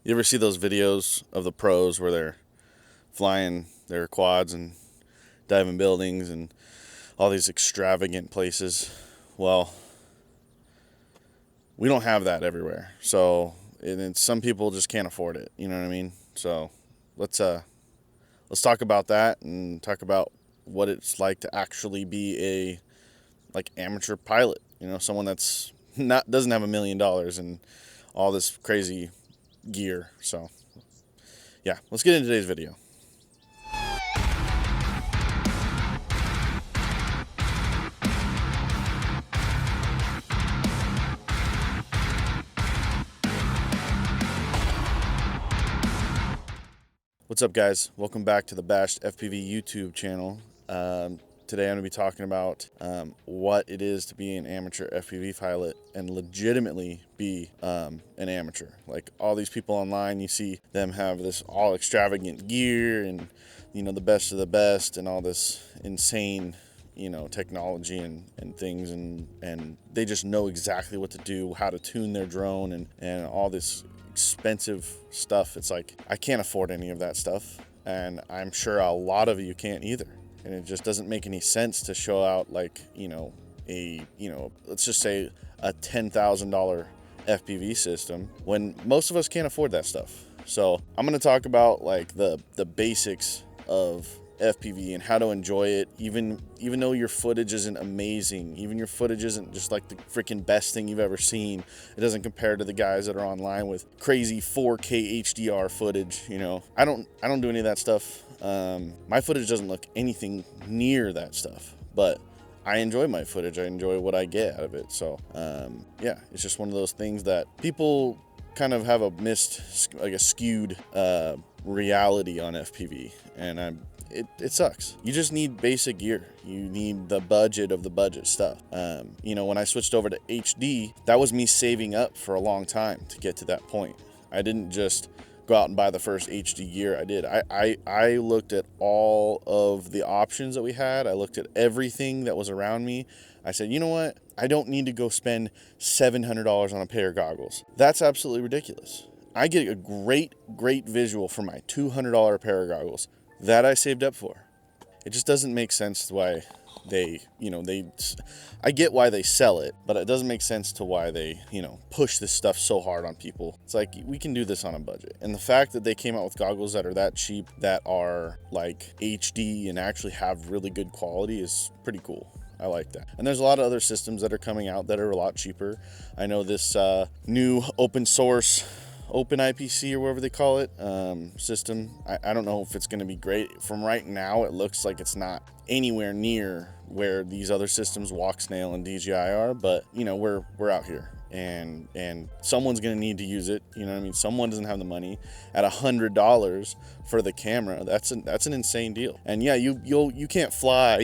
You ever see those videos of the pros where they're flying their quads and diving buildings and all these extravagant places? Well, we don't have that everywhere. So, and some people just can't afford it. You know what I mean? So, let's talk about that and talk about what it's like to actually be a amateur pilot. You know, someone that's doesn't have $1 million and all this crazy gear. So yeah, let's get into today's video. What's up, guys? Welcome back to the Bashed FPV YouTube channel. Today I'm going to be talking about what it is to be an amateur FPV pilot and legitimately be an amateur. Like all these people online, you see them have this all extravagant gear and, you know, the best of the best and all this insane, you know, technology and things, and they just know exactly what to do, how to tune their drone and all this expensive stuff. It's like, I can't afford any of that stuff, and I'm sure a lot of you can't either. And it just doesn't make any sense to show out let's just say a $10,000 FPV system when most of us can't afford that stuff. So I'm going to talk about like the basics of FPV and how to enjoy it, even though your footage isn't amazing, even your footage isn't just like the freaking best thing you've ever seen. It doesn't compare to the guys that are online with crazy 4K HDR footage. You know, I don't do any of that stuff. My footage doesn't look anything near that stuff, but I enjoy my footage. I enjoy what I get out of it. So yeah, it's just one of those things that people kind of have a skewed reality on FPV, and it sucks. You just need basic gear. You need the budget of the budget stuff. You know, when I switched over to HD, that was me saving up for a long time to get to that point. I didn't just go out and buy the first HD gear. I looked at all of the options that we had. I looked at everything that was around me. I said, you know what? I don't need to go spend $700 on a pair of goggles. That's absolutely ridiculous. I get a great visual for my $200 pair of goggles that I saved up for. It just doesn't make sense why I get why they sell it, but it doesn't make sense to why they, push this stuff so hard on people. It's like, we can do this on a budget. And the fact that they came out with goggles that are that cheap, that are like HD and actually have really good quality is pretty cool. I like that. And there's a lot of other systems that are coming out that are a lot cheaper. I know this new open source OpenIPC or whatever they call it system. I don't know if it's going to be great. From right now, it looks like it's not anywhere near where these other systems, Walksnail and DJI, are, but we're out here, and someone's going to need to use it. You know what I mean? Someone doesn't have the money. At $100 for the camera, that's an insane deal. And yeah, you can't fly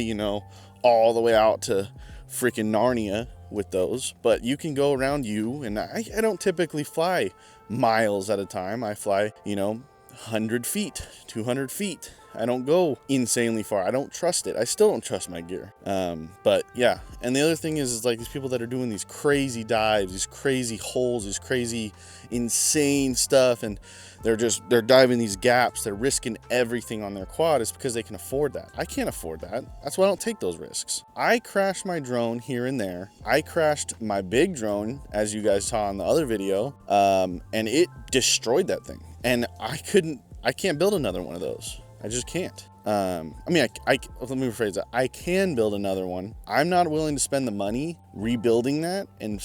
all the way out to freaking Narnia with those, but you can go around and I don't typically fly miles at a time. I fly 100 feet, 200 feet. I don't go insanely far. I don't trust it. I still don't trust my gear. But yeah. And the other thing is like these people that are doing these crazy dives, these crazy holes, these crazy insane stuff, and they're diving these gaps. They're risking everything on their quad is because they can afford that. I can't afford that. That's why I don't take those risks. I crash my drone here and there. I crashed my big drone, as you guys saw in the other video, and it destroyed that thing. And I can't build another one of those. I just can't. Let me rephrase that. I can build another one. I'm not willing to spend the money rebuilding that and,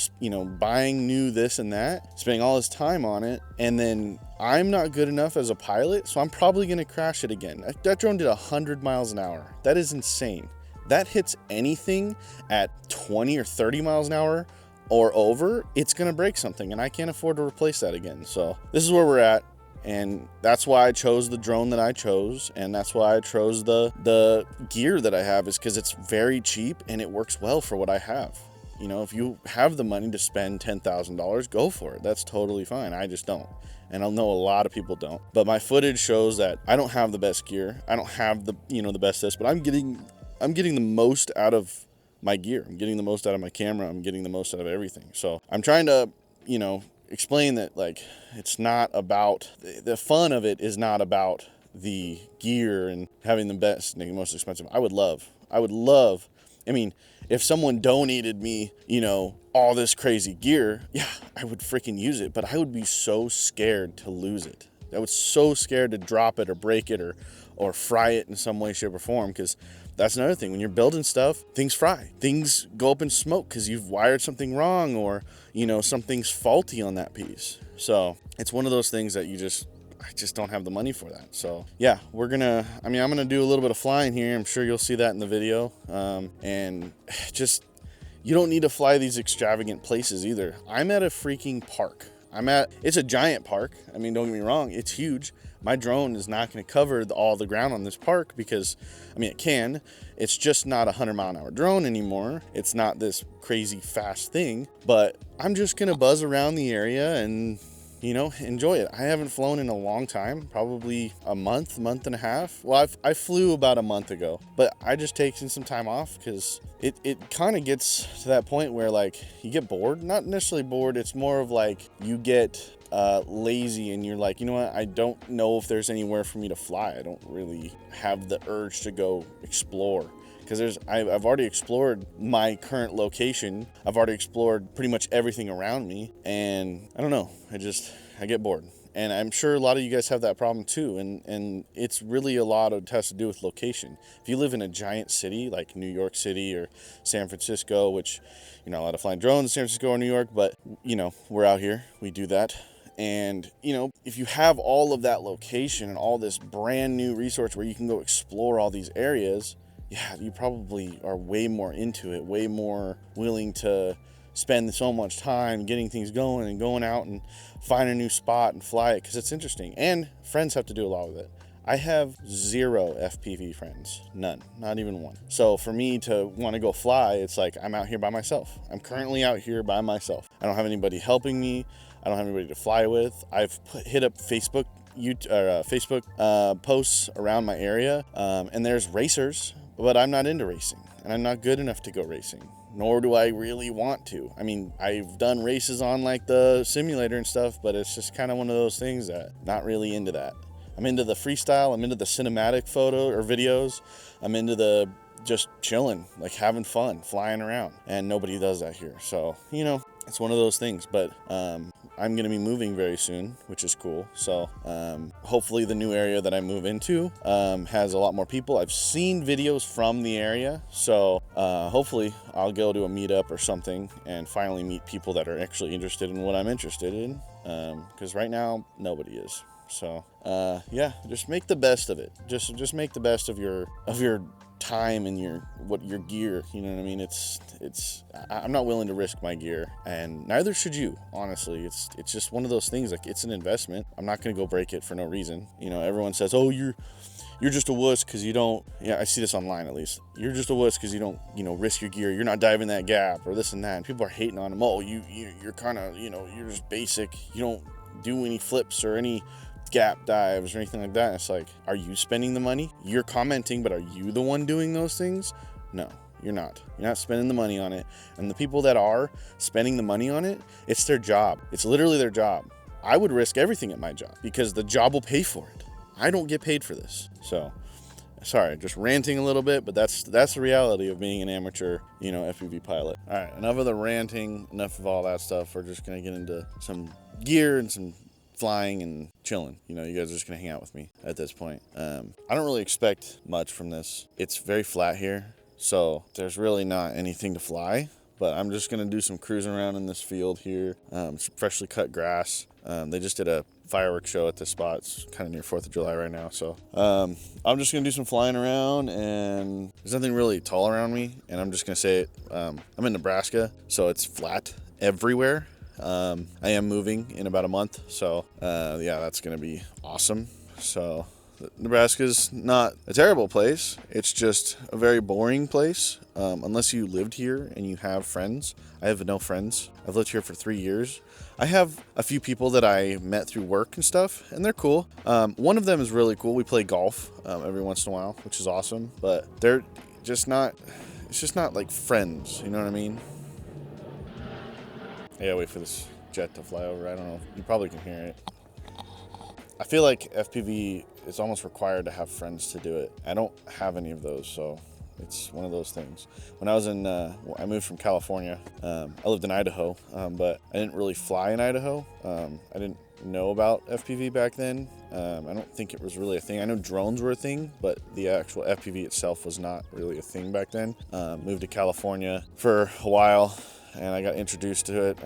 buying new this and that, spending all this time on it. And then I'm not good enough as a pilot, so I'm probably going to crash it again. That drone did 100 miles an hour. That is insane. That hits anything at 20 or 30 miles an hour or over, it's going to break something, and I can't afford to replace that again. So this is where we're at. And that's why I chose the drone that I chose, and that's why I chose the gear that I have, is because it's very cheap and it works well for what I have. If you have the money to spend $10,000, go for it. That's totally fine. I just don't. And I know a lot of people don't. But my footage shows that I don't have the best gear. I don't have the best this, but I'm getting the most out of my gear. I'm getting the most out of my camera. I'm getting the most out of everything. So I'm trying to, explain that, like, it's not about, the fun of it is not about the gear and having the best and the most expensive. I would love, I mean, if someone donated me, you know, all this crazy gear, yeah, I would freaking use it, but I would be so scared to lose it. I was so scared to drop it or break it or fry it in some way, shape, or form, because that's another thing. When you're building stuff, things fry. Things go up in smoke because you've wired something wrong, or, you know, something's faulty on that piece. So it's one of those things that I just don't have the money for that. So yeah, I'm gonna do a little bit of flying here. I'm sure you'll see that in the video. And just, you don't need to fly these extravagant places either. I'm at a freaking park. It's a giant park. I mean, don't get me wrong, it's huge. My drone is not going to cover all the ground on this park because, I mean, it can. It's just not a 100-mile-an-hour drone anymore. It's not this crazy fast thing, but I'm just going to buzz around the area and, you know, enjoy it. I haven't flown in a long time, probably a month and a half. Well, I flew about a month ago, but I just taken some time off because it kind of gets to that point where, like, you get bored. Not necessarily bored. It's more of like you get lazy and you're like, you know what? I don't know if there's anywhere for me to fly. I don't really have the urge to go explore. Because I've already explored my current location. I've already explored pretty much everything around me, and I don't know, I get bored. And I'm sure a lot of you guys have that problem too, and it's really has to do with location. If you live in a giant city like New York City or San Francisco, which you're not allowed to fly drones in San Francisco or New York, but, you know, we're out here, we do that. And, you know, if you have all of that location and all this brand new resource where you can go explore all these areas, yeah, you probably are way more into it, way more willing to spend so much time getting things going and going out and find a new spot and fly it because it's interesting. And friends have to do a lot with it. I have 0 FPV friends, none, not even one. So for me to want to go fly, it's like I'm out here by myself. I'm currently out here by myself. I don't have anybody helping me. I don't have anybody to fly with. I've hit up Facebook posts around my area, and there's racers, but I'm not into racing, and I'm not good enough to go racing, nor do I really want to. I mean, I've done races on like the simulator and stuff, but it's just kind of one of those things that not really into that. I'm into the freestyle, I'm into the cinematic photo or videos, I'm into the just chilling, like having fun, flying around, and nobody does that here. So, you know, it's one of those things, but I'm going to be moving very soon, which is cool. So hopefully the new area that I move into has a lot more people. I've seen videos from the area, so hopefully I'll go to a meetup or something and finally meet people that are actually interested in what I'm interested in, because right now nobody is. So yeah, just make the best of it. Just make the best of your time and your gear, you know what I mean? I'm not willing to risk my gear, and neither should you, honestly. It's just one of those things, like, it's an investment. I'm not going to go break it for no reason. You know, everyone says, oh, you're just a wuss because you don't, I see this online at least, you're just a wuss because you don't, you know, risk your gear, you're not diving that gap or this and that, and people are hating on them. Oh, you're kind of, you know, you're just basic, you don't do any flips or any gap dives or anything like that. And it's like, are you spending the money? You're commenting, but are you the one doing those things? No, you're not. You're not spending the money on it. And the people that are spending the money on it, it's their job. It's literally their job. I would risk everything at my job because the job will pay for it. I don't get paid for this. So sorry, just ranting a little bit, but that's the reality of being an amateur, you know, FPV pilot. All right, enough of the ranting, enough of all that stuff. We're just gonna get into some gear and some flying and chilling. You know, you guys are just gonna hang out with me at this point. I don't really expect much from this. It's very flat here, so there's really not anything to fly, but I'm just gonna do some cruising around in this field here. Some freshly cut grass. They just did a fireworks show at this spot. It's kind of near 4th of July right now, so I'm just gonna do some flying around, and there's nothing really tall around me, and I'm just gonna say it. I'm in Nebraska, so it's flat everywhere. I am moving in about a month, so yeah, that's gonna be awesome. So Nebraska's not a terrible place. It's just a very boring place, unless you lived here and you have friends. I have no friends. I've lived here for 3 years. I have a few people that I met through work and stuff, and they're cool. One of them is really cool. We play golf every once in a while, which is awesome, but they're just not, it's just not like friends, you know what I mean? I gotta wait for this jet to fly over. I don't know. You probably can hear it. I feel like FPV is almost required to have friends to do it. I don't have any of those, so it's one of those things. When I was in, I moved from California. I lived in Idaho, but I didn't really fly in Idaho. I didn't know about FPV back then. I don't think it was really a thing. I know drones were a thing, but the actual FPV itself was not really a thing back then. Moved to California for a while, and I got introduced to it.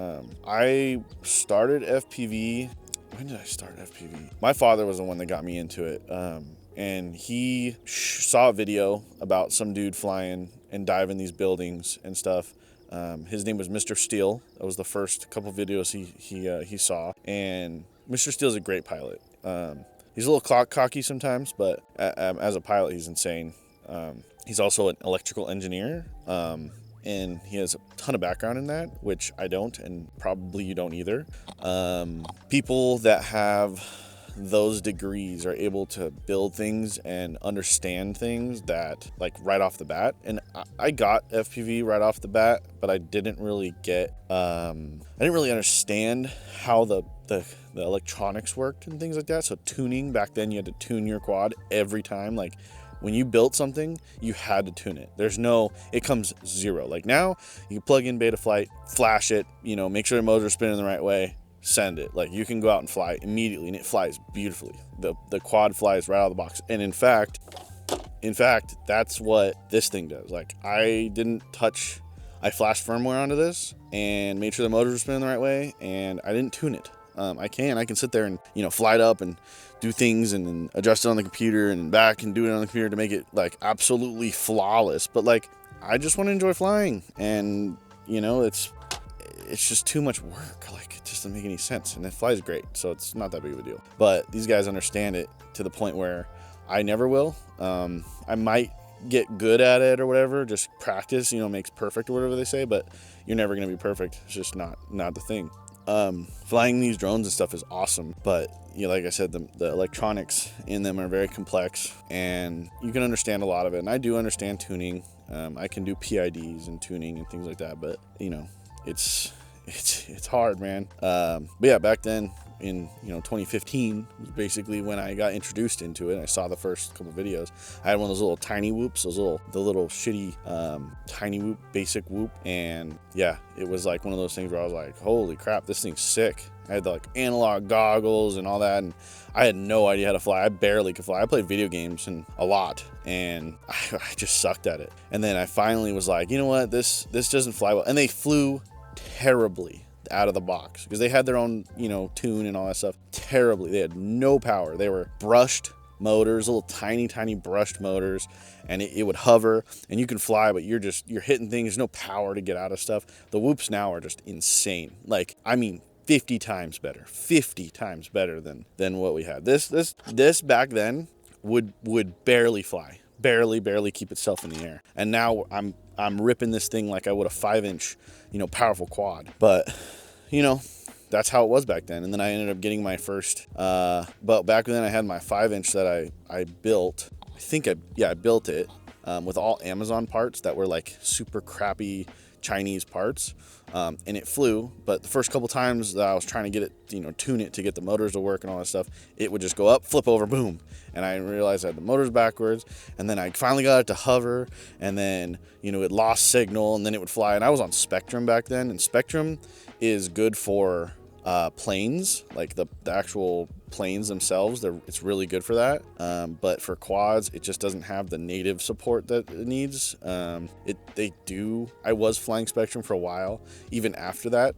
I started FPV. When did I start FPV? My father was the one that got me into it. And he saw a video about some dude flying and diving these buildings and stuff. His name was Mr. Steele. That was the first couple videos he saw. And Mr. Steele's a great pilot. He's a little cocky sometimes, but as a pilot, he's insane. He's also an electrical engineer. And he has a ton of background in that, which I don't, and probably you don't either. People that have those degrees are able to build things and understand things that, like, right off the bat. And I got FPV right off the bat, but I didn't really get, I didn't really understand how the electronics worked and things like that. So tuning, back then you had to tune your quad every time. Like, when you built something, you had to tune it. It comes zero. Like now, you can plug in Betaflight, flash it, make sure the motor's spinning the right way, send it. Like, you can go out and fly immediately, and it flies beautifully. The quad flies right out of the box. And in fact, that's what this thing does. Like, I flashed firmware onto this and made sure the motors were spinning the right way, and I didn't tune it. I can sit there and, fly it up and do things and adjust it on the computer and back and do it on the computer to make it, like, absolutely flawless. But, like, I just want to enjoy flying, and, it's just too much work. Like, it just doesn't make any sense, and it flies great, so it's not that big of a deal. But these guys understand it to the point where I never will. I might get good at it or whatever, just practice, makes perfect or whatever they say, but you're never going to be perfect. It's just not the thing. Flying these drones and stuff is awesome, but like I said, the electronics in them are very complex, and you can understand a lot of it. And I do understand tuning. I can do PIDs and tuning and things like that, but it's hard, man. But yeah, back then in 2015 was basically when I got introduced into it. I saw the first couple videos. I had one of those little tiny whoops, the little shitty tiny whoop, basic whoop, and yeah, it was like one of those things where I was like, holy crap, this thing's sick. I had the analog goggles and all that, and I had no idea how to fly. I barely could fly. I played video games and a lot, and I just sucked at it. And then I finally was like, you know what, this doesn't fly well. And they flew terribly out of the box because they had their own tune and all that stuff. Terribly. They had no power. They were brushed motors, little tiny brushed motors, and it would hover, and you can fly, but you're hitting things. There's no power to get out of stuff. The whoops now are just insane. Like, I mean, 50 times better than what we had. This back then would barely fly, barely keep itself in the air. And now I'm ripping this thing like I would a 5-inch, powerful quad. But, that's how it was back then. And then I ended up getting my first, but back then I had my 5-inch that I built. I built it with all Amazon parts that were like super crappy Chinese parts. And it flew, but the first couple times that I was trying to get it, tune it to get the motors to work and all that stuff, it would just go up, flip over, boom. And I realized I had the motors backwards, and then I finally got it to hover, and then, it lost signal, and then it would fly. And I was on Spectrum back then, and Spectrum is good for planes, like the actual planes themselves. It's really good for that. But for quads, it just doesn't have the native support that it needs. I was flying Spectrum for a while. Even after that,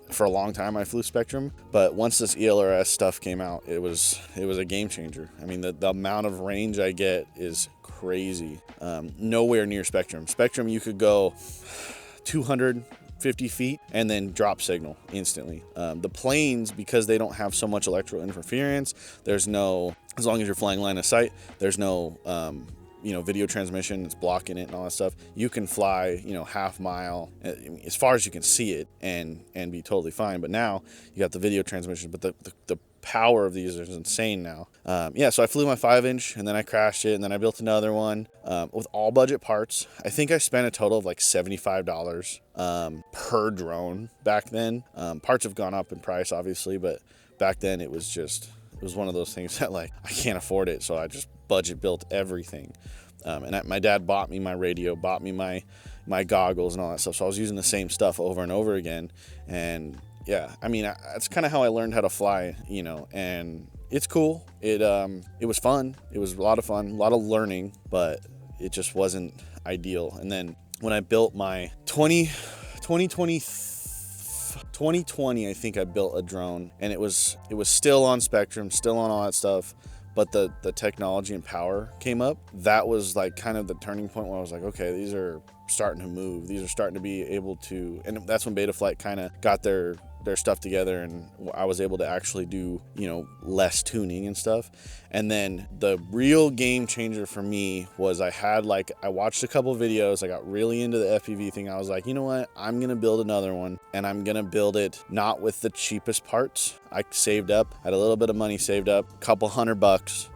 for a long time I flew Spectrum. But once this ELRS stuff came out, it was a game changer. I mean, the amount of range I get is crazy. Nowhere near Spectrum. Spectrum, you could go 250 feet and then drop signal instantly. The planes, because they don't have so much electrical interference, as long as you're flying line of sight, there's no video transmission, it's blocking it and all that stuff, you can fly, half mile as far as you can see it and be totally fine. But now you got the video transmission, but the power of these is insane now. So I flew my 5-inch and then I crashed it, and then I built another one with all budget parts. I think I spent a total of like $75 per drone back then. Parts have gone up in price, obviously, but back then it was one of those things that like I can't afford it, so I just budget built everything. My dad bought me my radio, bought me my goggles and all that stuff, so I was using the same stuff over and over again. And yeah, I mean, that's kind of how I learned how to fly, and it's cool. It was fun. It was a lot of fun, a lot of learning, but it just wasn't ideal. And then when I built my 2020, I think I built a drone, and it was still on Spectrum, still on all that stuff, but the technology and power came up. That was like kind of the turning point where I was like, okay, these are starting to move. These are starting to be able to, and that's when Betaflight kind of got their stuff together, and I was able to actually do, less tuning and stuff. And then the real game changer for me was I watched a couple videos. I got really into the FPV thing. I was like, you know what? I'm going to build another one, and I'm going to build it not with the cheapest parts. I saved up, had a little bit of money saved up, a couple $100,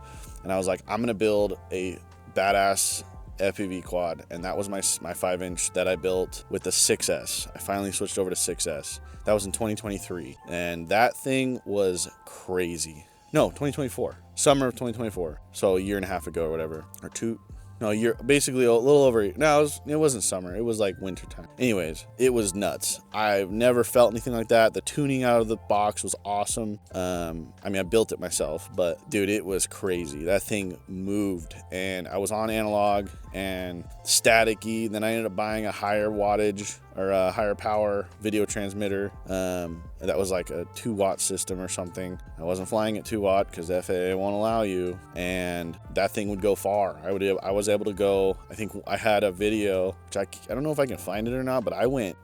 and I was like, I'm going to build a badass FPV quad. And that was my 5-inch that I built with the 6S. I finally switched over to 6S. That was in 2023, and that thing was crazy. No, 2024, summer of 2024. So a year and a half ago or whatever, or two. No, basically a little over. No, it wasn't summer. It was like winter time. Anyways, it was nuts. I've never felt anything like that. The tuning out of the box was awesome. I built it myself, but dude, it was crazy. That thing moved, and I was on analog and staticky. Then I ended up buying a higher wattage or a higher power video transmitter. That was like a 2-watt system or something. I wasn't flying at 2-watt because the FAA won't allow you, and that thing would go far. I was able to go, I think I had a video, which I don't know if I can find it or not, but I won't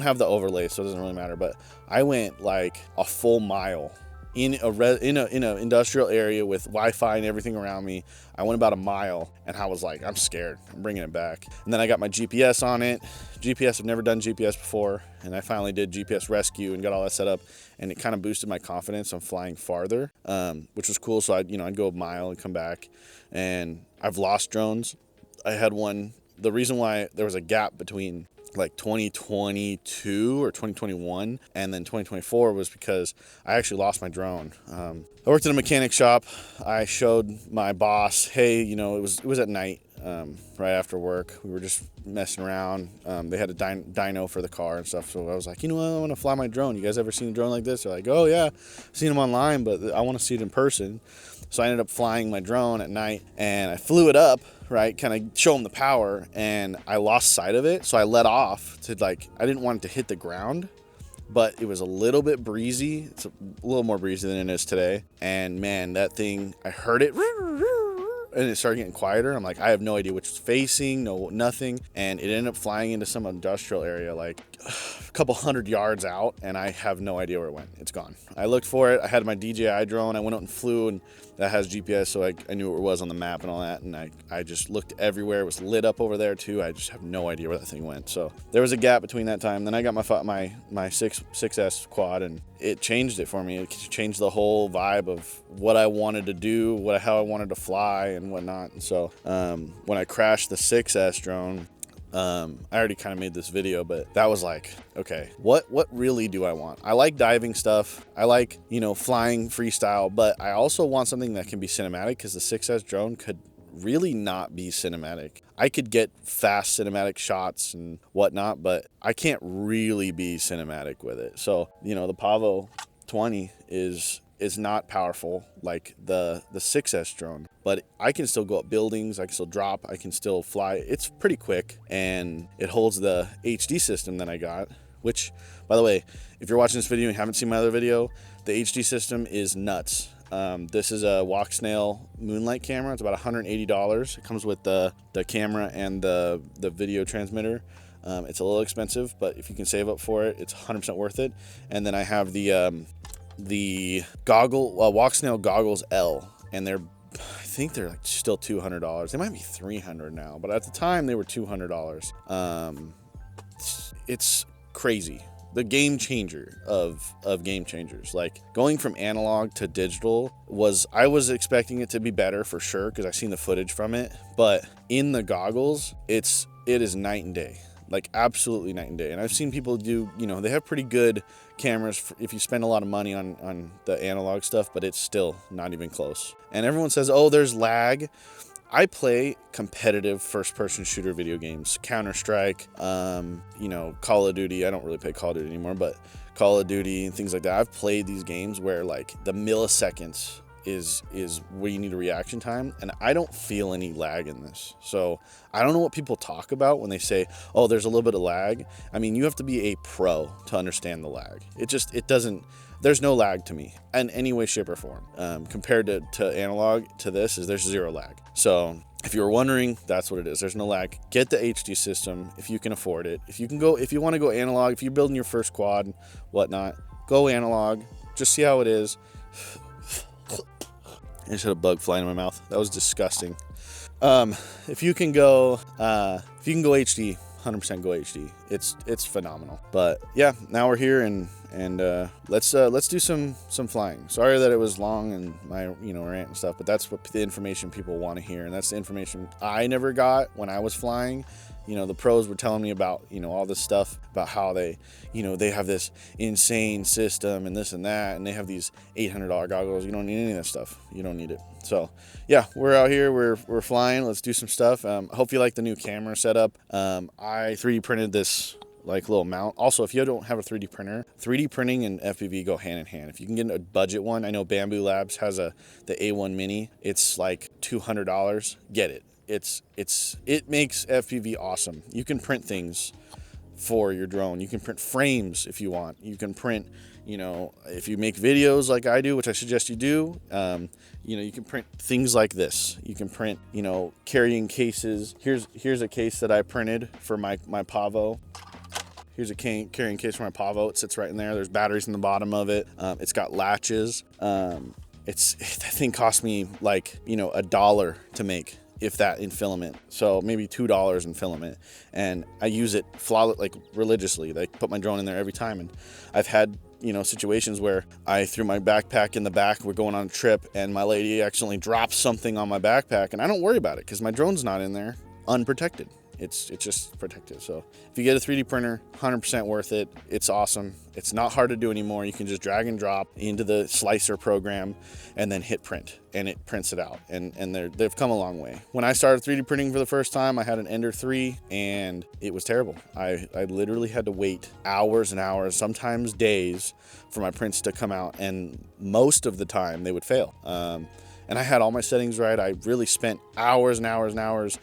have the overlay, so it doesn't really matter, but I went like a full mile in a industrial area with Wi-Fi and everything around me. I went about a mile, and I was like, I'm scared. I'm bringing it back. And then I got my GPS on it. I've never done GPS before, and I finally did GPS rescue and got all that set up, and it kind of boosted my confidence on flying farther, which was cool. So I'd go a mile and come back, and I've lost drones. I had one. The reason why there was a gap between like 2022 or 2021 and then 2024 was because I actually lost my drone. I worked in a mechanic shop. I showed my boss, hey, it was at night, right after work. We were just messing around. They had a dyno for the car and stuff, so I was like, I want to fly my drone. You guys ever seen a drone like this? They're like, oh yeah, I've seen them online, but I want to see it in person. So I ended up flying my drone at night, and I flew it up, right, kind of show them the power, and I lost sight of it. So I let off to I didn't want it to hit the ground, but it was a little bit breezy. It's a little more breezy than it is today. And man, that thing, I heard it, and it started getting quieter. I'm like, I have no idea which it's facing, nothing. And it ended up flying into some industrial area, like a couple 100 yards out, and I have no idea where it went. It's gone. I looked for it. I had my DJI drone. I went out and flew, and that has GPS, so I knew where it was on the map and all that. And I just looked everywhere. It was lit up over there too. I just have no idea where that thing went. So there was a gap between that time. Then I got my 6S quad, and it changed it for me. It changed the whole vibe of what I wanted to do, how I wanted to fly and whatnot. And so when I crashed the 6S drone, I already kind of made this video, but that was like, okay, what really do I want? I like diving stuff. I like, flying freestyle, but I also want something that can be cinematic, because the 6S drone could really not be cinematic. I could get fast cinematic shots and whatnot, but I can't really be cinematic with it. So, the Pavo 20 is not powerful like the 6S drone, but I can still go up buildings, I can still drop, I can still fly. It's pretty quick, and it holds the HD system that I got, which, by the way, if you're watching this video and haven't seen my other video, the HD system is nuts. This is a Walk Snail Moonlight camera. It's about $180. It comes with the camera and the video transmitter. It's a little expensive, but if you can save up for it, it's 100% worth it. And then I have the Walk Snail Goggles L, and they're, I think they're like still $200. They might be $300 now, but at the time they were $200. It's crazy. The game changer of game changers. Like going from analog to digital I was expecting it to be better for sure, because I've seen the footage from it, but in the goggles, it is night and day. Like absolutely night and day. And I've seen people do, they have pretty good cameras if you spend a lot of money on the analog stuff, but it's still not even close. And everyone says, oh, there's lag. I play competitive first-person shooter video games, Counter-Strike, Call of Duty. I don't really play Call of Duty anymore, but Call of Duty and things like that. I've played these games where like the milliseconds is where you need a reaction time, and I don't feel any lag in this. So I don't know what people talk about when they say, oh, there's a little bit of lag. I mean, you have to be a pro to understand the lag. There's no lag to me in any way, shape, or form. Compared to analog to this, there's zero lag. So if you were wondering, that's what it is. There's no lag. Get the HD system if you can afford it. If you want to go analog, if you're building your first quad, whatnot, go analog. Just see how it is. I just had a bug fly in my mouth. That was disgusting. If you can go HD, 100% go HD. It's phenomenal. But yeah, now we're here and let's do some flying. Sorry that it was long and my rant and stuff, but that's what the information people want to hear, and that's the information I never got when I was flying. The pros were telling me about all this stuff about how they they have this insane system and this and that, and they have these $800 goggles. You don't need any of that stuff. You don't need it. So yeah, we're out here, we're flying. Let's do some stuff. I hope you like the new camera setup. I 3D printed this like little mount. Also, if you don't have a 3D printer, 3D printing and FPV go hand in hand. If you can get a budget one, I know Bamboo Labs has the A1 Mini. It's like $200. Get it. It makes FPV awesome. You can print things for your drone. You can print frames if you want. You can print, if you make videos like I do, which I suggest you do, you can print things like this. You can print, carrying cases. Here's a case that I printed for my Pavo. Here's a carrying case for my Pavo. It sits right in there. There's batteries in the bottom of it. It's got latches. That thing cost me like, $1 to make, if that, in filament. So maybe $2 in filament. And I use it like religiously. Like put my drone in there every time. And I've had, situations where I threw my backpack in the back. We're going on a trip and my lady accidentally drops something on my backpack, and I don't worry about it because my drone's not in there unprotected. It's just protected. So if you get a 3D printer, 100% worth it. It's awesome. It's not hard to do anymore. You can just drag and drop into the slicer program and then hit print, and it prints it out. And they've come a long way. When I started 3D printing for the first time, I had an Ender 3 and it was terrible. I literally had to wait hours and hours, sometimes days, for my prints to come out, and most of the time they would fail. And I had all my settings right. I really spent hours and hours and hours,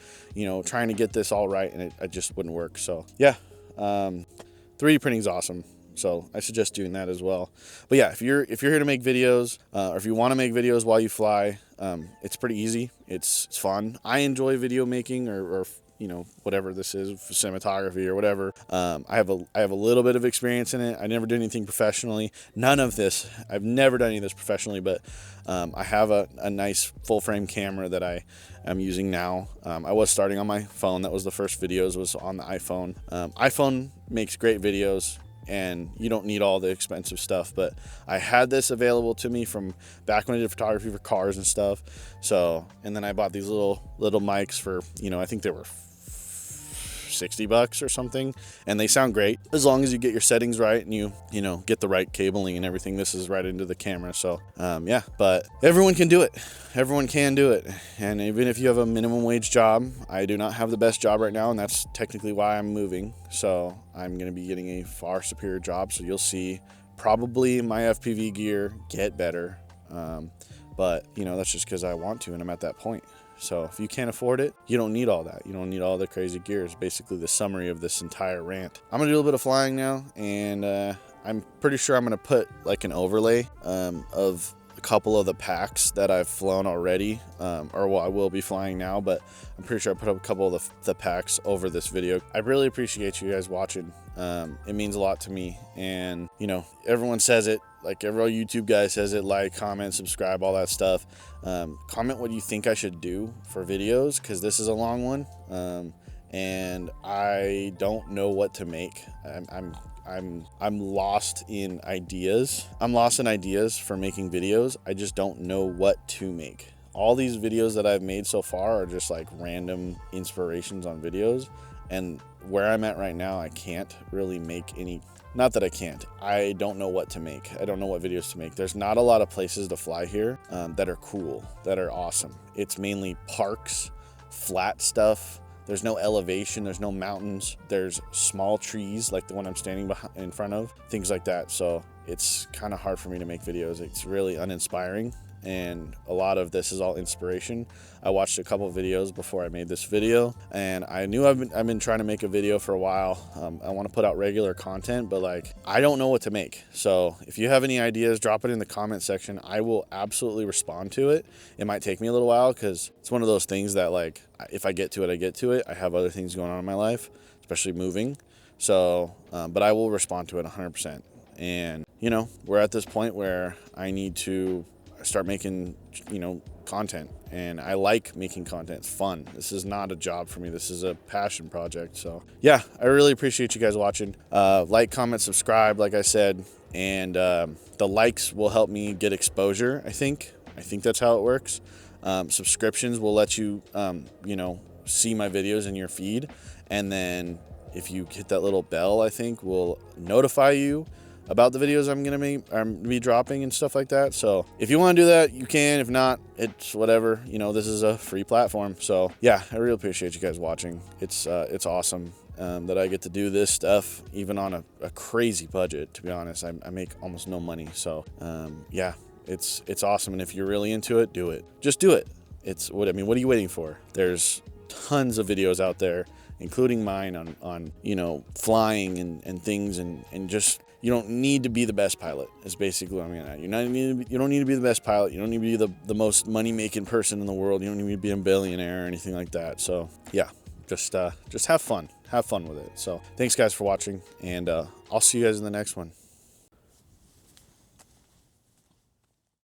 trying to get this all right, and it just wouldn't work. So yeah, 3D printing is awesome. So I suggest doing that as well. But yeah, if you're here to make videos, or if you want to make videos while you fly, it's pretty easy. It's fun. I enjoy video making, or whatever this is, cinematography or whatever. I have a little bit of experience in it. I never did anything professionally. None of this. I've never done any of this professionally, but I have a nice full frame camera that I am using now. I was starting on my phone. That was the first videos, was on the iPhone. iPhone makes great videos, and you don't need all the expensive stuff, but I had this available to me from back when I did photography for cars and stuff. So, and then I bought these little mics for, I think they were $60 or something, and they sound great as long as you get your settings right and you get the right cabling and everything. This is right into the camera. So yeah, but everyone can do it. Everyone can do it. And even if you have a minimum wage job, I do not have the best job right now, and that's technically why I'm moving. So I'm going to be getting a far superior job. So you'll see probably my FPV gear get better. But that's just because I want to, and I'm at that point. So if you can't afford it, you don't need all that. You don't need all the crazy gears. Basically the summary of this entire rant. I'm gonna do a little bit of flying now, and I'm pretty sure I'm gonna put like an overlay of a couple of the packs that I've flown already, or I will be flying now, but I'm pretty sure I put up a couple of the packs over this video. I really appreciate you guys watching. It means a lot to me, and everyone says it, like every YouTube guy says it, like, comment, subscribe, all that stuff. Comment what you think I should do for videos, because this is a long one, and I don't know what to make. I'm lost in ideas. I'm lost in ideas for making videos. I just don't know what to make. All these videos that I've made so far are just like random inspirations on videos, and where I'm at right now, I can't really make any. Not that I can't, I don't know what to make. I don't know what videos to make. There's not a lot of places to fly here that are cool, that are awesome. It's mainly parks, flat stuff. There's no elevation, there's no mountains. There's small trees like the one I'm standing in front of, things like that. So it's kind of hard for me to make videos. It's really uninspiring. And a lot of this is all inspiration. I watched a couple of videos before I made this video, and I knew I've been trying to make a video for a while. I want to put out regular content, but like, I don't know what to make. So if you have any ideas, drop it in the comment section. I will absolutely respond to it. It might take me a little while, because it's one of those things that, like, if I get to it, I get to it. I have other things going on in my life, especially moving. So, but I will respond to it 100%. And, you know, we're at this point where I need to start making, you know, content, and I like making content. It's fun. This is not a job for me. This is a passion project. So yeah, I really appreciate you guys watching. Like, comment, subscribe, like I said, and the likes will help me get exposure. I think that's how it works. Subscriptions will let you, you know, see my videos in your feed, and then if you hit that little bell, I think will notify you about the videos I'm gonna be dropping and stuff like that. So if you want to do that, you can. If not, it's whatever. You know, this is a free platform. So yeah, I really appreciate you guys watching. It's awesome that I get to do this stuff, even on a crazy budget. To be honest, I make almost no money. So yeah, it's awesome. And if you're really into it, do it. Just do it. What are you waiting for? There's tons of videos out there, including mine on you know, flying and things, and just, you don't need to be the best pilot, is basically what I'm getting at. You don't need to be the best pilot. You don't need to be the most money-making person in the world. You don't need to be a billionaire or anything like that. So yeah, just have fun. Have fun with it. So thanks guys for watching, and I'll see you guys in the next one.